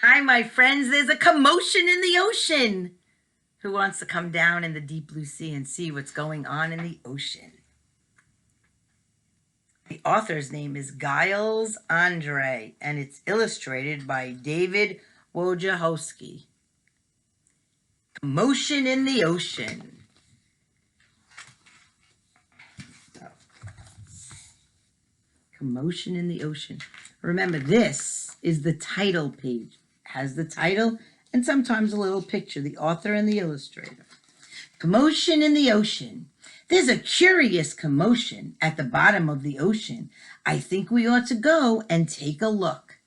Hi, my friends. There's a commotion in the ocean. Who wants to come down in the deep blue sea and see what's going on in the ocean? The author's name is Giles Andre, and it's illustrated by David Wojciechowski. Commotion in the ocean. Commotion in the ocean. Remember, this is the title page. Has the title and sometimes a little picture, the author and the illustrator. Commotion in the ocean. There's a curious commotion at the bottom of the ocean. I think we ought to go and take a look.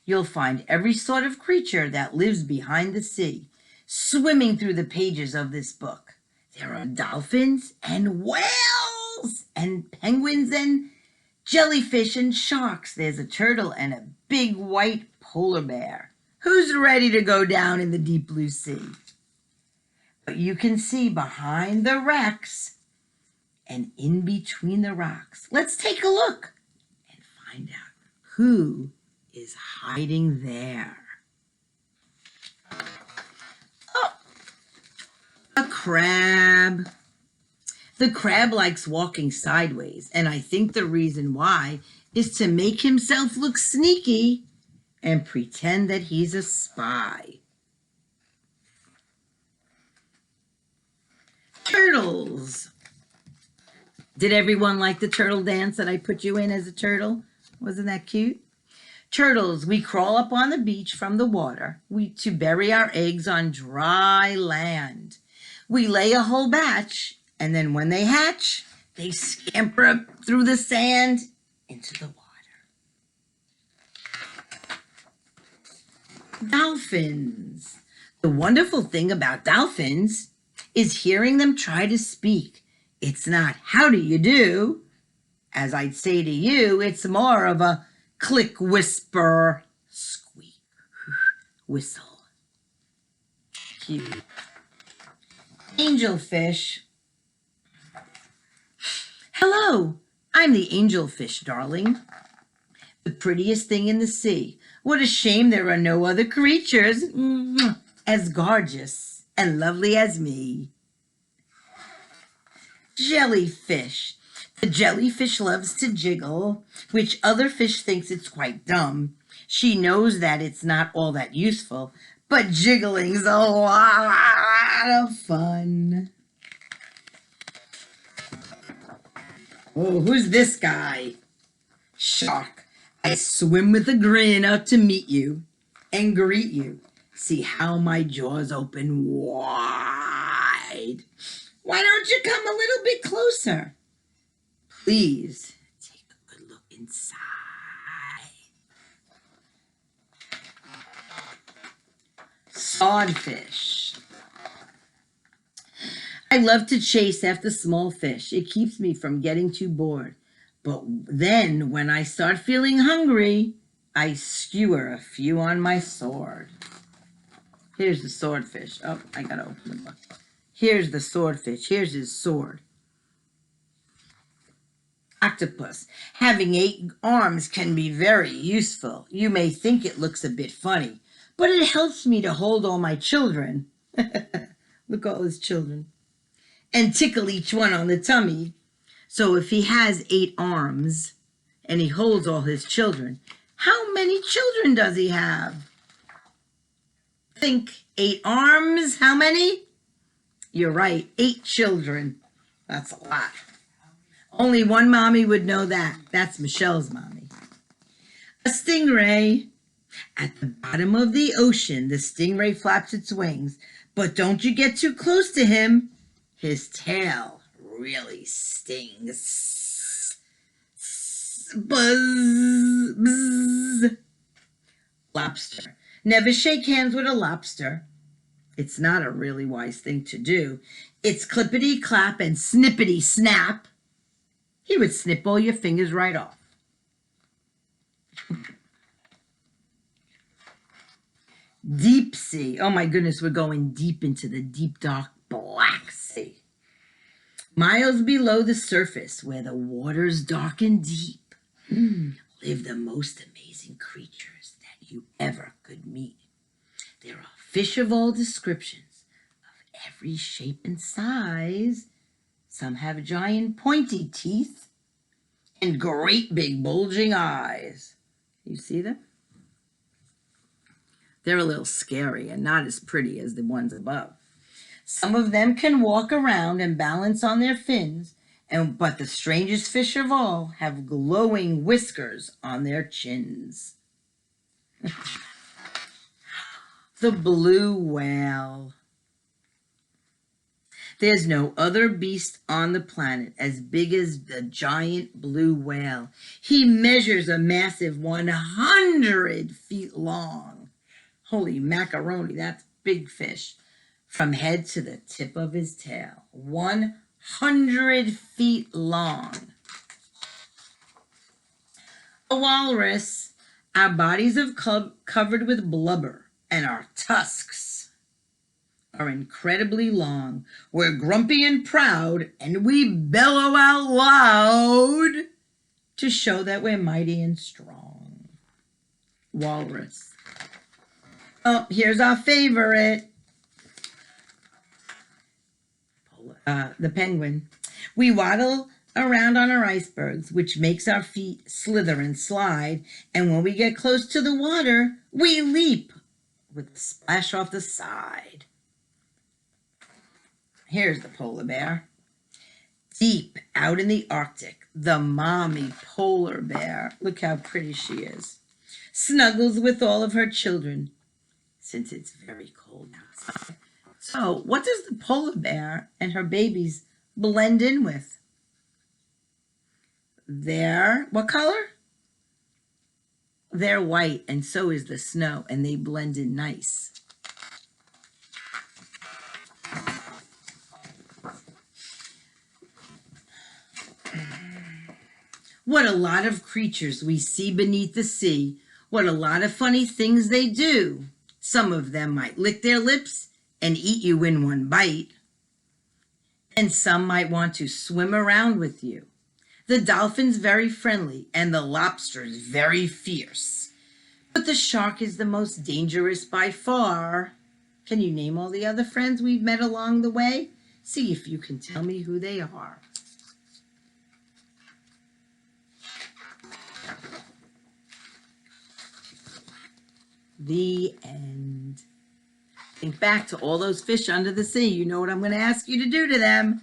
You'll find every sort of creature that lives behind the sea, swimming through the pages of this book. There are dolphins and whales and penguins and jellyfish and sharks. There's a turtle and a big white polar bear. Who's ready to go down in the deep blue sea? But you can see behind the wrecks and in between the rocks. Let's take a look and find out who is hiding there. Oh, a crab. The crab likes walking sideways, and I think the reason why is to make himself look sneaky and pretend that he's a spy. Turtles. Did everyone like the turtle dance that I put you in as a turtle? Wasn't that cute? Turtles, we crawl up on the beach from the water to bury our eggs on dry land. We lay a whole batch, and then when they hatch, they scamper up through the sand into the water. Dolphins. The wonderful thing about dolphins is hearing them try to speak. It's not, how do you do? As I'd say to you, it's more of a click, whisper, squeak, whistle. Cute. Angelfish. Hello, I'm the angelfish, darling. The prettiest thing in the sea. What a shame there are no other creatures as gorgeous and lovely as me. Jellyfish. The jellyfish loves to jiggle, which other fish thinks it's quite dumb. She knows that it's not all that useful, but jiggling's a lot of fun. Oh, who's this guy? Shark. I swim with a grin out to meet you and greet you. See how my jaws open wide. Why don't you come a little bit closer? Please take a good look inside. Swordfish. I love to chase after small fish. It keeps me from getting too bored. But then when I start feeling hungry, I skewer a few on my sword. Here's the swordfish. Oh, I gotta open the book. Here's the swordfish. Here's his sword. Octopus. Having 8 arms can be very useful. You may think it looks a bit funny, but it helps me to hold all my children. Look, all his children. And tickle each one on the tummy. So if he has 8 arms and he holds all his children, how many children does he have? Think, 8 arms, how many? You're right, 8 children. That's a lot. Only one mommy would know that. That's Michelle's mommy. A stingray. At the bottom of the ocean, the stingray flaps its wings. But don't you get too close to him. His tail really stings. Buzz, buzz. Lobster. Never shake hands with a lobster. It's not a really wise thing to do. It's clippity clap and snippity snap. He would snip all your fingers right off. Deep sea. Oh my goodness, we're going deep into the deep, dark, black sea. Miles below the surface, where the water's dark and deep, live the most amazing creatures that you ever could meet. There are fish of all descriptions, of every shape and size. Some have giant pointy teeth and great big bulging eyes. You see them? They're a little scary and not as pretty as the ones above. Some of them can walk around and balance on their fins, but the strangest fish of all have glowing whiskers on their chins. The blue whale. There's no other beast on the planet as big as the giant blue whale. He measures a massive 100 feet long. Holy macaroni, that's big fish. From head to the tip of his tail. 100 feet long. A walrus. Our bodies are covered with blubber, and our tusks are incredibly long. We're grumpy and proud, and we bellow out loud to show that we're mighty and strong. Walrus. Oh, here's our favorite. The penguin. We waddle around on our icebergs, which makes our feet slither and slide, and when we get close to the water, we leap with a splash off the side. Here's the polar bear. Deep out in the Arctic, the mommy polar bear, look how pretty she is, snuggles with all of her children since it's very cold outside. So what does the polar bear and her babies blend in with? What color? They're white, and so is the snow, and they blend in nice. What a lot of creatures we see beneath the sea. What a lot of funny things they do. Some of them might lick their lips and eat you in one bite. And some might want to swim around with you. The dolphin's very friendly and the lobster's very fierce. But the shark is the most dangerous by far. Can you name all the other friends we've met along the way? See if you can tell me who they are. The end. Think back to all those fish under the sea. You know what I'm going to ask you to do to them.